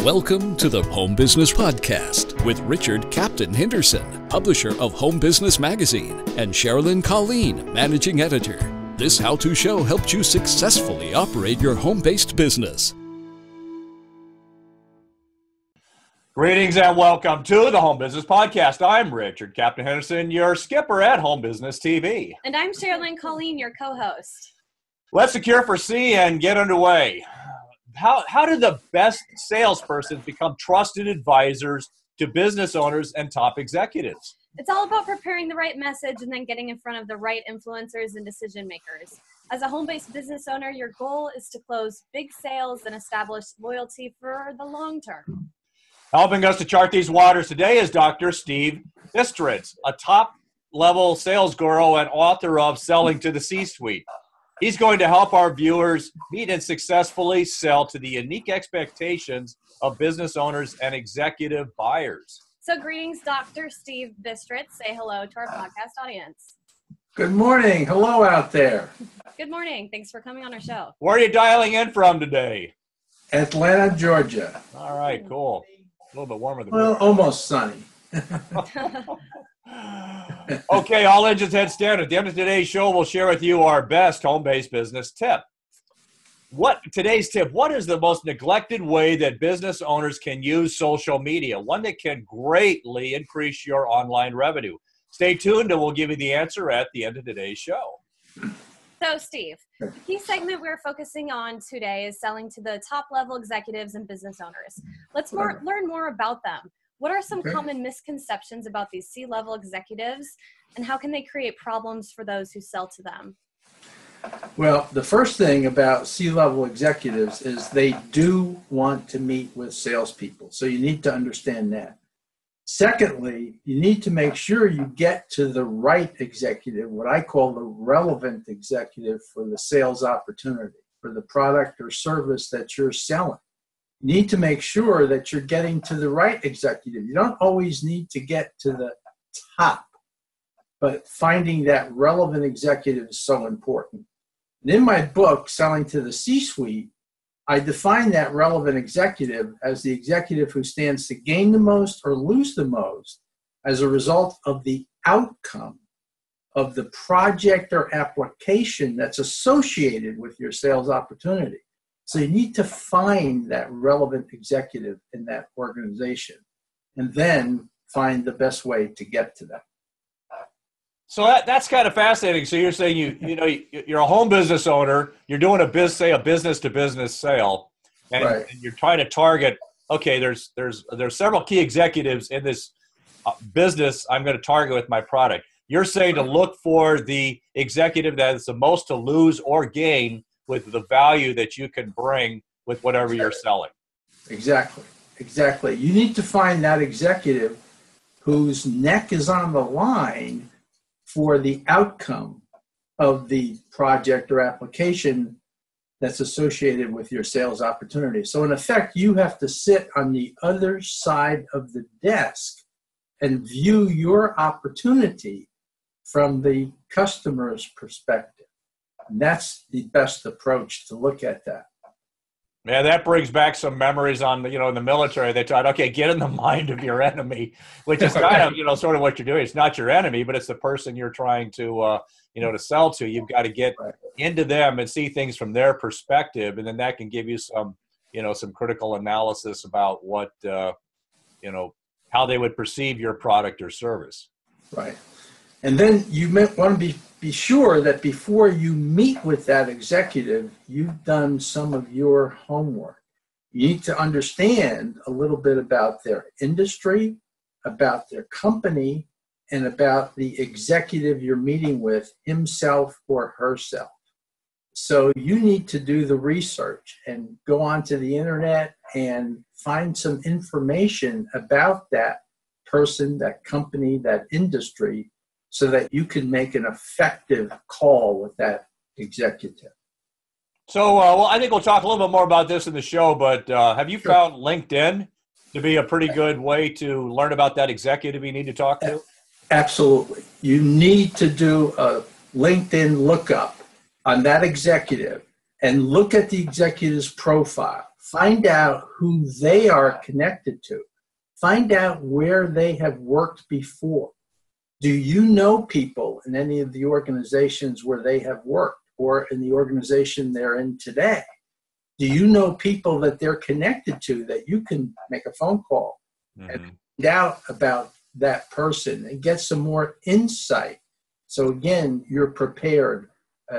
Welcome to the Home Business Podcast with Richard Captain Henderson, publisher of Home Business Magazine, and Sherilyn Colleen, managing editor. This how-to show helps you successfully operate your home-based business. Greetings and welcome to the Home Business Podcast. I'm Richard Captain Henderson, your skipper at Home Business TV. And I'm Sherilyn Colleen, your co-host. Let's secure for sea and get underway. How do the best salespersons become trusted advisors to business owners and top executives? It's all about preparing the right message and then getting in front of the right influencers and decision makers. As a home-based business owner, your goal is to close big sales and establish loyalty for the long term. Helping us to chart these waters today is Dr. Steve Bistritz, a top-level sales guru and author of Selling to the C-Suite. He's going to help our viewers meet and successfully sell to the unique expectations of business owners and executive buyers. So greetings, Dr. Steve Bistritz. Say hello to our podcast audience. Good morning. Hello out there. Good morning. Thanks for coming on our show. Where are you dialing in from today? Atlanta, Georgia. All right, cool. A little bit warmer than Well, almost sunny. Okay, all engines heads down. At the end of today's show, we'll share with you our best home-based business tip. Today's tip, what is the most neglected way that business owners can use social media? One that can greatly increase your online revenue. Stay tuned and we'll give you the answer at the end of today's show. So, Steve, the key segment we're focusing on today is selling to the top-level executives and business owners. Let's learn more about them. What are some common misconceptions about these C-level executives, and how can they create problems for those who sell to them? Well, the first thing about C-level executives is they do want to meet with salespeople. So you need to understand that. Secondly, you need to make sure you get to the right executive, what I call the relevant executive for the sales opportunity, for the product or service that you're selling. You need to make sure that you're getting to the right executive. You don't always need to get to the top, but finding that relevant executive is so important. And in my book, Selling to the C-Suite, I define that relevant executive as the executive who stands to gain the most or lose the most as a result of the outcome of the project or application that's associated with your sales opportunity. So you need to find that relevant executive in that organization and then find the best way to get to them. So that's kind of fascinating. So you're saying you're a home business owner, you're doing a business-to-business sale, and you're trying to target. Okay, there's several key executives in this business I'm going to target with my product. You're saying to look for the executive that has the most to lose or gain with the value that you can bring with whatever you're selling. Exactly. You need to find that executive whose neck is on the line for the outcome of the project or application that's associated with your sales opportunity. So in effect, you have to sit on the other side of the desk and view your opportunity from the customer's perspective. And that's the best approach to look at that. Yeah, that brings back some memories on, in the military. They taught, okay, get in the mind of your enemy, which is kind of, sort of what you're doing. It's not your enemy, but it's the person you're trying to, to sell to. You've got to get into them and see things from their perspective. And then that can give you some, some critical analysis about what, how they would perceive your product or service. Right. And then you want to be sure that before you meet with that executive, you've done some of your homework. You need to understand a little bit about their industry, about their company, and about the executive you're meeting with, himself or herself. So you need to do the research and go onto the internet and find some information about that person, that company, that industry, so that you can make an effective call with that executive. So, I think we'll talk a little bit more about this in the show, but have you found LinkedIn to be a pretty good way to learn about that executive you need to talk to? Absolutely. You need to do a LinkedIn lookup on that executive and look at the executive's profile. Find out who they are connected to. Find out where they have worked before. Do you know people in any of the organizations where they have worked or in the organization they're in today? Do you know people that they're connected to that you can make a phone call and find out about that person and get some more insight? So again, you're prepared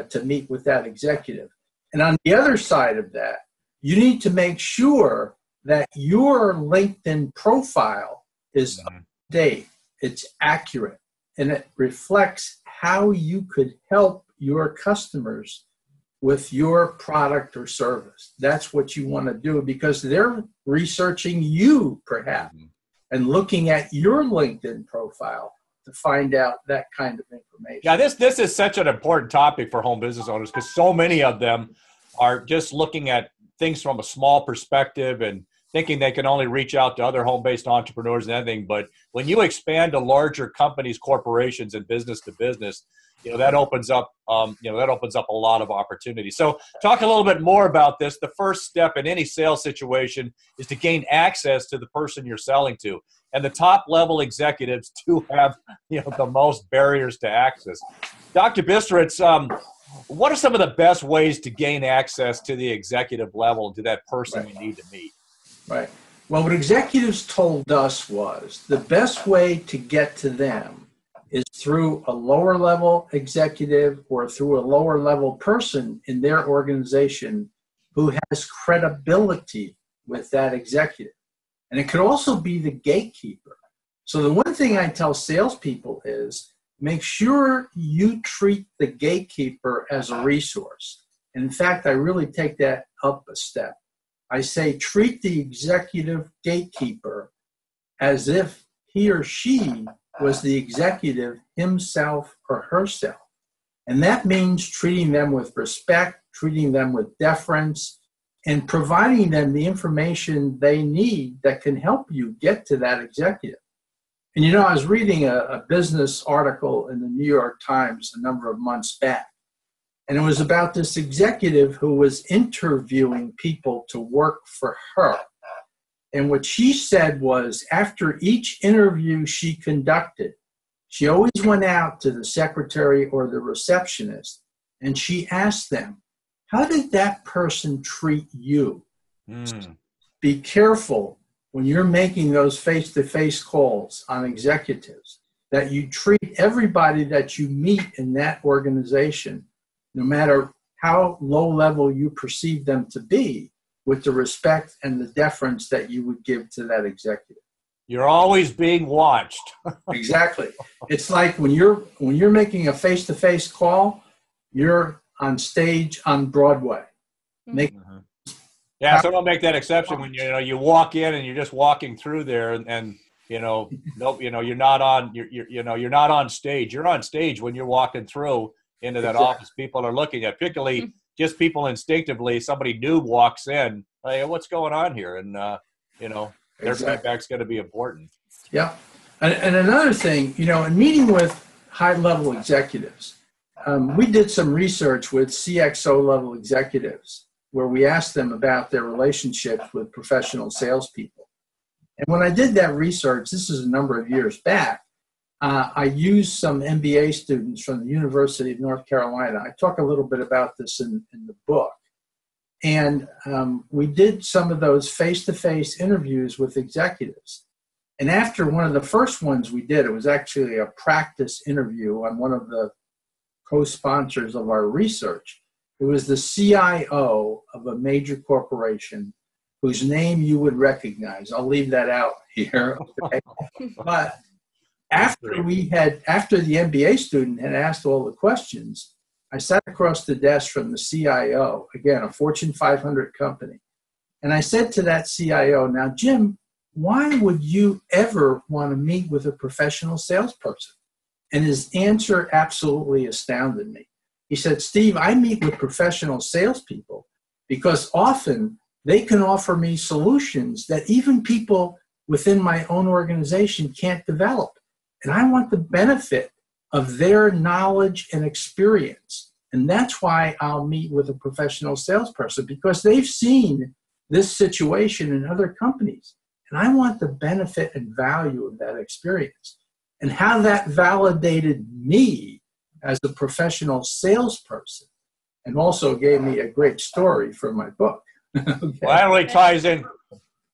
to meet with that executive. And on the other side of that, you need to make sure that your LinkedIn profile is up to date, it's accurate, and it reflects how you could help your customers with your product or service. That's what you want to do because they're researching you perhaps and looking at your LinkedIn profile to find out that kind of information. Yeah, this is such an important topic for home business owners because so many of them are just looking at things from a small perspective and thinking they can only reach out to other home-based entrepreneurs and anything. But when you expand to larger companies, corporations, and business to business, that opens up, a lot of opportunities. So talk a little bit more about this. The first step in any sales situation is to gain access to the person you're selling to. And the top level executives do have, the most barriers to access. Dr. Bistritz, what are some of the best ways to gain access to the executive level, to that person you need to meet? Right. Well, what executives told us was the best way to get to them is through a lower level executive or through a lower level person in their organization who has credibility with that executive. And it could also be the gatekeeper. So the one thing I tell salespeople is make sure you treat the gatekeeper as a resource. And in fact, I really take that up a step. I say treat the executive gatekeeper as if he or she was the executive himself or herself. And that means treating them with respect, treating them with deference, and providing them the information they need that can help you get to that executive. And I was reading a business article in the New York Times a number of months back. And it was about this executive who was interviewing people to work for her. And what she said was after each interview she conducted, she always went out to the secretary or the receptionist and she asked them, how did that person treat you? Be careful when you're making those face-to-face calls on executives that you treat everybody that you meet in that organization, no matter how low level you perceive them to be, with the respect and the deference that you would give to that executive. You're always being watched. Exactly. It's like when you're making a face-to-face call, you're on stage on Broadway. Yeah, so don't make that exception when you walk in and you're just walking through there and you're not on stage. You're on stage when you're walking through into that office. People are looking at, particularly just people instinctively, somebody new walks in, hey, what's going on here? And their feedback's going to be important. Yeah. And another thing, in meeting with high-level executives, we did some research with CXO level executives where we asked them about their relationships with professional salespeople. And when I did that research, this is a number of years back, I used some MBA students from the University of North Carolina. I talk a little bit about this in the book. And we did some of those face-to-face interviews with executives. And after one of the first ones we did, it was actually a practice interview on one of the co-sponsors of our research. It was the CIO of a major corporation whose name you would recognize. I'll leave that out here. Okay? But after the MBA student had asked all the questions, I sat across the desk from the CIO, again, a Fortune 500 company. And I said to that CIO, now, Jim, why would you ever want to meet with a professional salesperson? And his answer absolutely astounded me. He said, Steve, I meet with professional salespeople because often they can offer me solutions that even people within my own organization can't develop. And I want the benefit of their knowledge and experience. And that's why I'll meet with a professional salesperson, because they've seen this situation in other companies. And I want the benefit and value of that experience. And how that validated me as a professional salesperson, and also gave me a great story for my book. Okay. Well, that really ties in,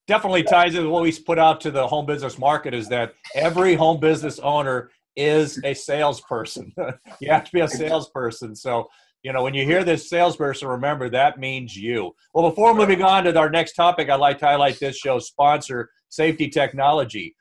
definitely ties in with what we put out to the home business market, is that every home business owner is a salesperson. You have to be a salesperson. So, you know, when you hear this salesperson, remember that means you. Well, before moving on to our next topic, I'd like to highlight this show's sponsor, Safety Technology.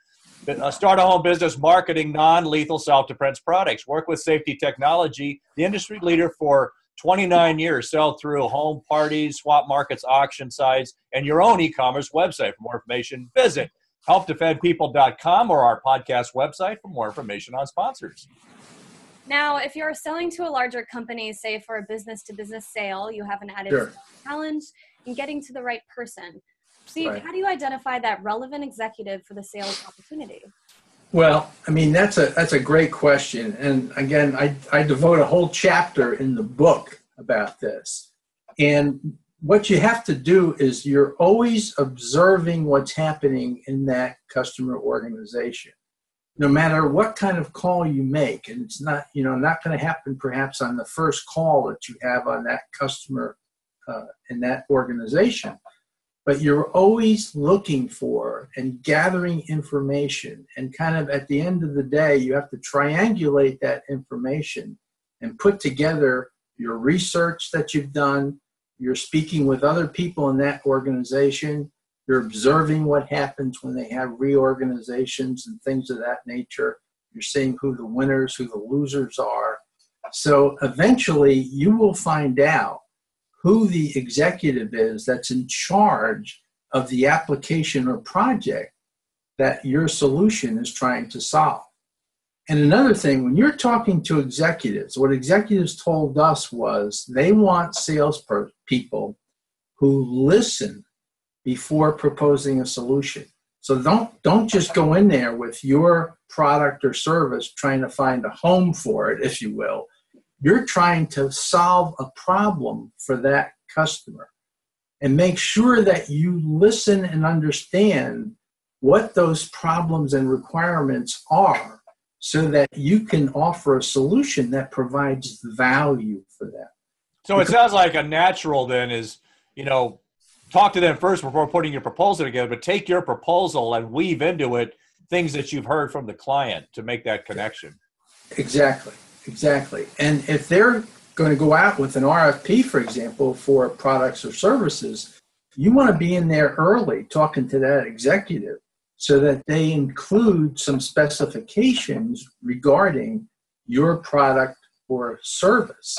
Start a home business marketing non-lethal self-defense products. Work with Safety Technology, the industry leader for 29 years. Sell through home parties, swap markets, auction sites, and your own e-commerce website. For more information, visit helpdefendpeople.com or our podcast website for more information on sponsors. Now, if you're selling to a larger company, say for a business-to-business sale, you have an added challenge in getting to the right person. Steve, how do you identify that relevant executive for the sales opportunity? Well, I mean, that's a great question. And again, I devote a whole chapter in the book about this. And what you have to do is you're always observing what's happening in that customer organization, no matter what kind of call you make. And it's not, not going to happen perhaps on the first call that you have on that customer in that organization. But you're always looking for and gathering information. And kind of at the end of the day, you have to triangulate that information and put together your research that you've done. You're speaking with other people in that organization. You're observing what happens when they have reorganizations and things of that nature. You're seeing who the winners, who the losers are. So eventually you will find out who the executive is that's in charge of the application or project that your solution is trying to solve. And another thing, when you're talking to executives, what executives told us was they want salespeople who listen before proposing a solution. So don't just go in there with your product or service trying to find a home for it, if you will. You're trying to solve a problem for that customer, and make sure that you listen and understand what those problems and requirements are so that you can offer a solution that provides value for them. So it sounds like a natural then is, talk to them first before putting your proposal together, but take your proposal and weave into it things that you've heard from the client to make that connection. Exactly. And if they're going to go out with an RFP, for example, for products or services, you want to be in there early talking to that executive so that they include some specifications regarding your product or service.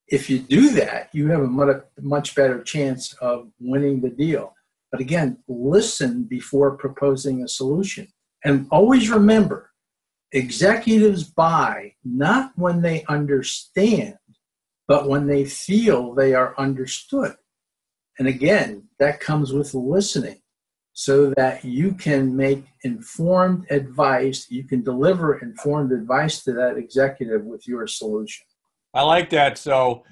If you do that, you have a much better chance of winning the deal. But again, listen before proposing a solution. And always remember, executives buy not when they understand, but when they feel they are understood. And again, that comes with listening so that you can make informed advice, you can deliver informed advice to that executive with your solution. I like that. So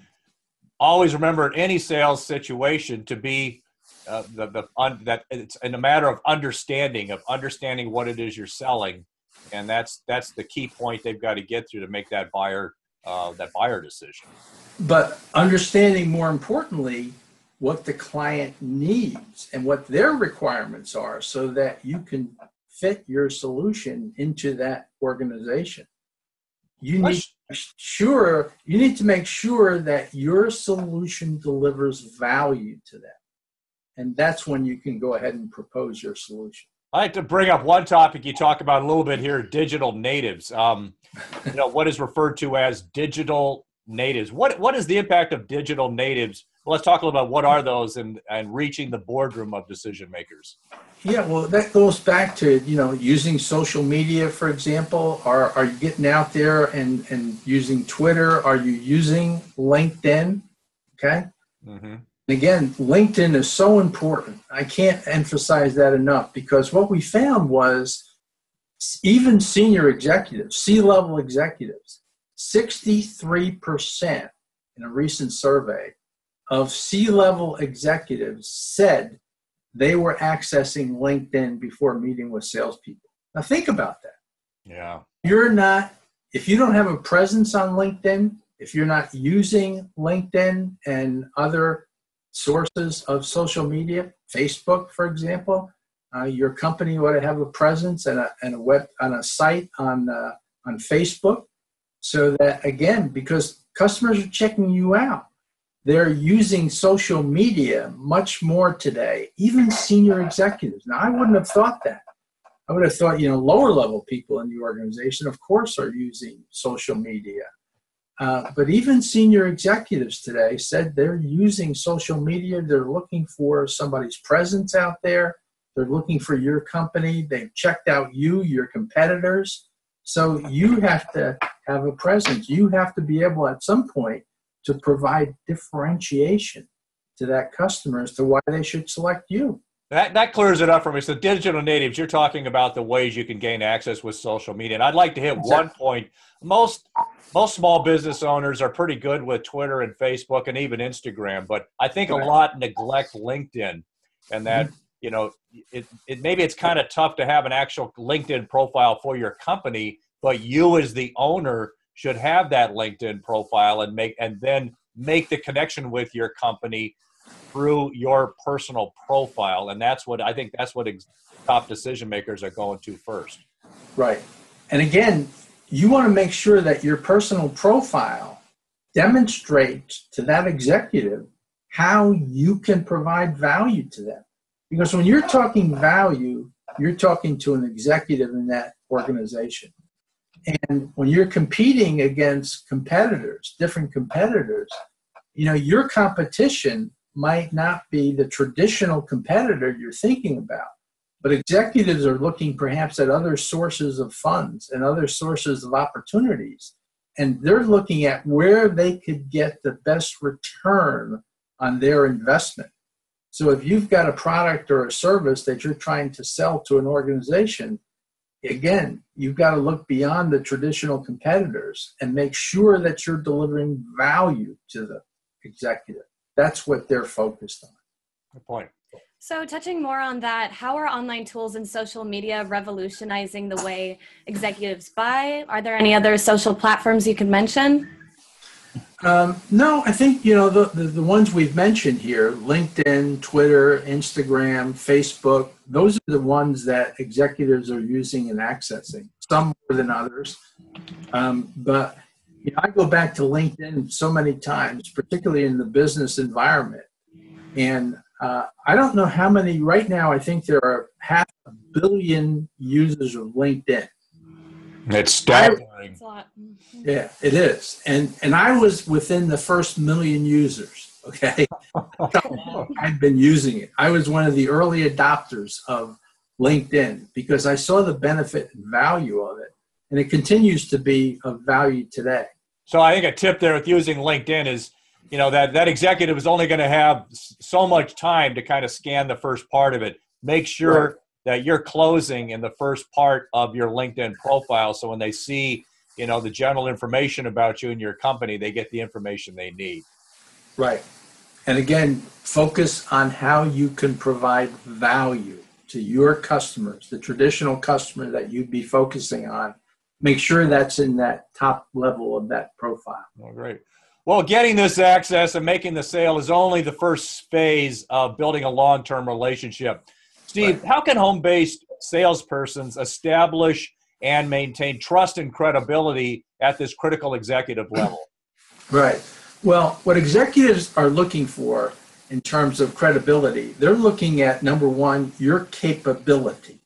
always remember in any sales situation to be that it's in a matter of understanding what it is you're selling. And that's the key point they've got to get through to make that buyer decision. But understanding, more importantly, what the client needs and what their requirements are so that you can fit your solution into that organization. You need to make sure that your solution delivers value to them. And that's when you can go ahead and propose your solution. I like to bring up one topic you talk about a little bit here, digital natives. What is referred to as digital natives. What is the impact of digital natives? Well, let's talk a little about what are those and reaching the boardroom of decision makers. Yeah, well, that goes back to, using social media, for example. Are you getting out there and using Twitter? Are you using LinkedIn? Okay. Mm-hmm. Again, LinkedIn is so important. I can't emphasize that enough, because what we found was even senior executives, C-level executives, 63% in a recent survey of C-level executives said they were accessing LinkedIn before meeting with salespeople. Now think about that. Yeah. If you don't have a presence on LinkedIn, if you're not using LinkedIn and other sources of social media, Facebook, for example, your company ought to have a presence and a site on Facebook, so that, again, because customers are checking you out, they're using social media much more today, even senior executives. Now, I wouldn't have thought that. I would have thought, lower level people in the organization, of course, are using social media. But even senior executives today said they're using social media. They're looking for somebody's presence out there. They're looking for your company. They've checked out your competitors. So you have to have a presence. You have to be able at some point to provide differentiation to that customer as to why they should select you. That clears it up for me. So digital natives, you're talking about the ways you can gain access with social media. And I'd like to hit one point. Most small business owners are pretty good with Twitter and Facebook and even Instagram, but I think a lot neglect LinkedIn, and that, maybe it's kind of tough to have an actual LinkedIn profile for your company, but you as the owner should have that LinkedIn profile and then make the connection with your company through your personal profile. And that's what top decision makers are going to first. Right. And again, you want to make sure that your personal profile demonstrates to that executive how you can provide value to them. Because when you're talking value, you're talking to an executive in that organization. And when you're competing against competitors, different competitors, your competition might not be the traditional competitor you're thinking about, but executives are looking perhaps at other sources of funds and other sources of opportunities, and they're looking at where they could get the best return on their investment. So if you've got a product or a service that you're trying to sell to an organization, again, you've got to look beyond the traditional competitors and make sure that you're delivering value to the executive. That's what they're focused on. Good point. So touching more on that, how are online tools and social media revolutionizing the way executives buy? Are there any other social platforms you could mention? No, I think, the ones we've mentioned here, LinkedIn, Twitter, Instagram, Facebook, those are the ones that executives are using and accessing, some more than others. But I go back to LinkedIn so many times, particularly in the business environment. And I don't know how many, right now, I think there are 500 million users of LinkedIn. It's staggering. It's a lot. Yeah, it is. And I was within the first 1 million users, okay? That's how long I've been using it. I was one of the early adopters of LinkedIn because I saw the benefit and value of it. And it continues to be of value today. So I think a tip there with using LinkedIn is, that executive is only going to have so much time to kind of scan the first part of it. Make sure that you're closing in the first part of your LinkedIn profile. So when they see, the general information about you and your company, they get the information they need. Right. And again, focus on how you can provide value to your customers, the traditional customer that you'd be focusing on. Make sure that's in that top level of that profile. Oh, great. Well, getting this access and making the sale is only the first phase of building a long-term relationship. Steve, how can home-based salespersons establish and maintain trust and credibility at this critical executive level? Right. Well, what executives are looking for in terms of credibility, they're looking at, number one, your capability,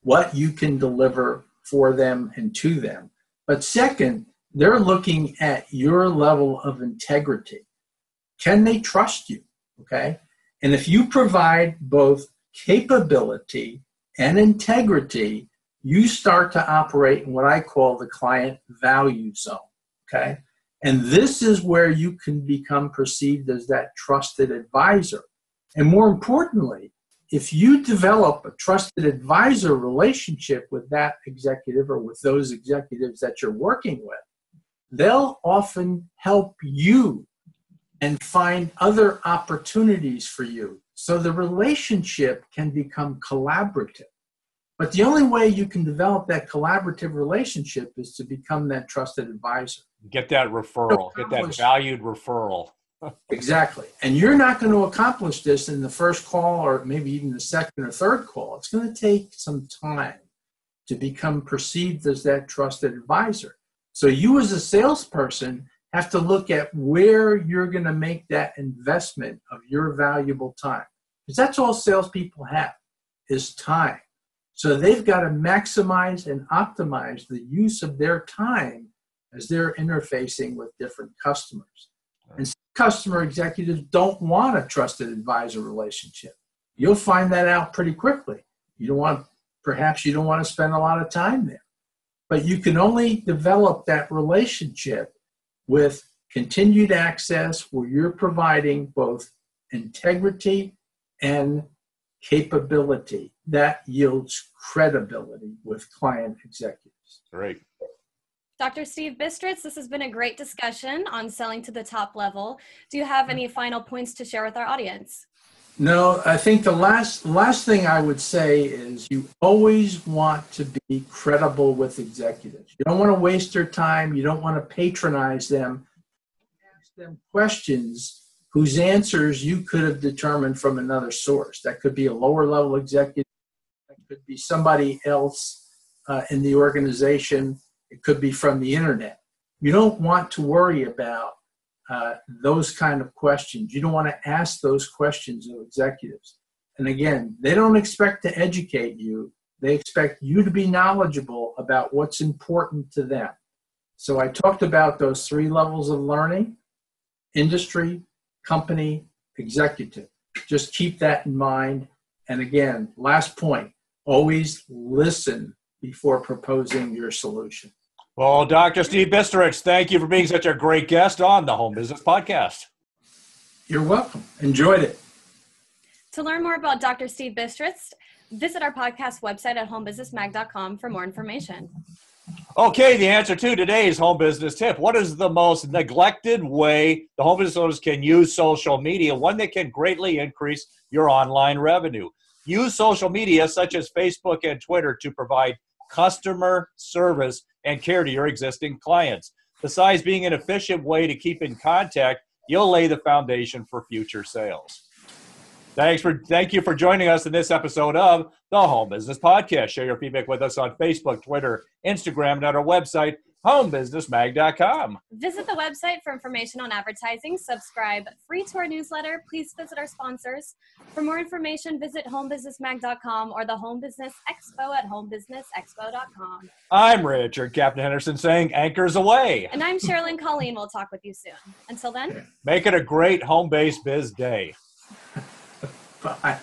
what you can deliver for them and to them. But second, they're looking at your level of integrity. Can they trust you? Okay. And if you provide both capability and integrity, you start to operate in what I call the client value zone. Okay. And this is where you can become perceived as that trusted advisor. And more importantly, if you develop a trusted advisor relationship with that executive or with those executives that you're working with, they'll often help you and find other opportunities for you. So the relationship can become collaborative. But the only way you can develop that collaborative relationship is to become that trusted advisor. Get that referral, get that valued referral. Exactly. And you're not going to accomplish this in the first call or maybe even the second or third call. It's going to take some time to become perceived as that trusted advisor. So you as a salesperson have to look at where you're going to make that investment of your valuable time. Because that's all salespeople have, is time. So they've got to maximize and optimize the use of their time as they're interfacing with different customers. And some customer executives don't want a trusted advisor relationship. You'll find that out pretty quickly. Perhaps you don't want to spend a lot of time there. But you can only develop that relationship with continued access where you're providing both integrity and capability. That yields credibility with client executives. Great. Dr. Steve Bistritz, this has been a great discussion on selling to the top level. Do you have any final points to share with our audience? No, I think the last thing I would say is you always want to be credible with executives. You don't want to waste their time. You don't want to patronize them. Ask them questions whose answers you could have determined from another source. That could be a lower level executive. That could be somebody else in the organization. It could be from the internet. You don't want to worry about those kind of questions. You don't want to ask those questions of executives. And again, they don't expect to educate you. They expect you to be knowledgeable about what's important to them. So I talked about those 3 levels of learning: industry, company, executive. Just keep that in mind. And again, last point, always listen before proposing your solution. Well, Dr. Steve Bistritz, thank you for being such a great guest on the Home Business Podcast. You're welcome. Enjoyed it. To learn more about Dr. Steve Bistritz, visit our podcast website at homebusinessmag.com for more information. Okay, the answer to today's home business tip. What is the most neglected way the home business owners can use social media, one that can greatly increase your online revenue? Use social media such as Facebook and Twitter to provide customer service and care to your existing clients. Besides being an efficient way to keep in contact, you'll lay the foundation for future sales. Thank you for joining us in this episode of the Home Business Podcast. Share your feedback with us on Facebook, Twitter, Instagram, and at our website, homebusinessmag.com. Visit the website for information on advertising. Subscribe free to our newsletter. Please visit our sponsors. For more information, visit homebusinessmag.com or the Home Business Expo at homebusinessexpo.com. I'm Richard Captain Henderson saying anchors away. And I'm Sherilyn Colleen. We'll talk with you soon. Until then, make it a great home-based biz day. Bye.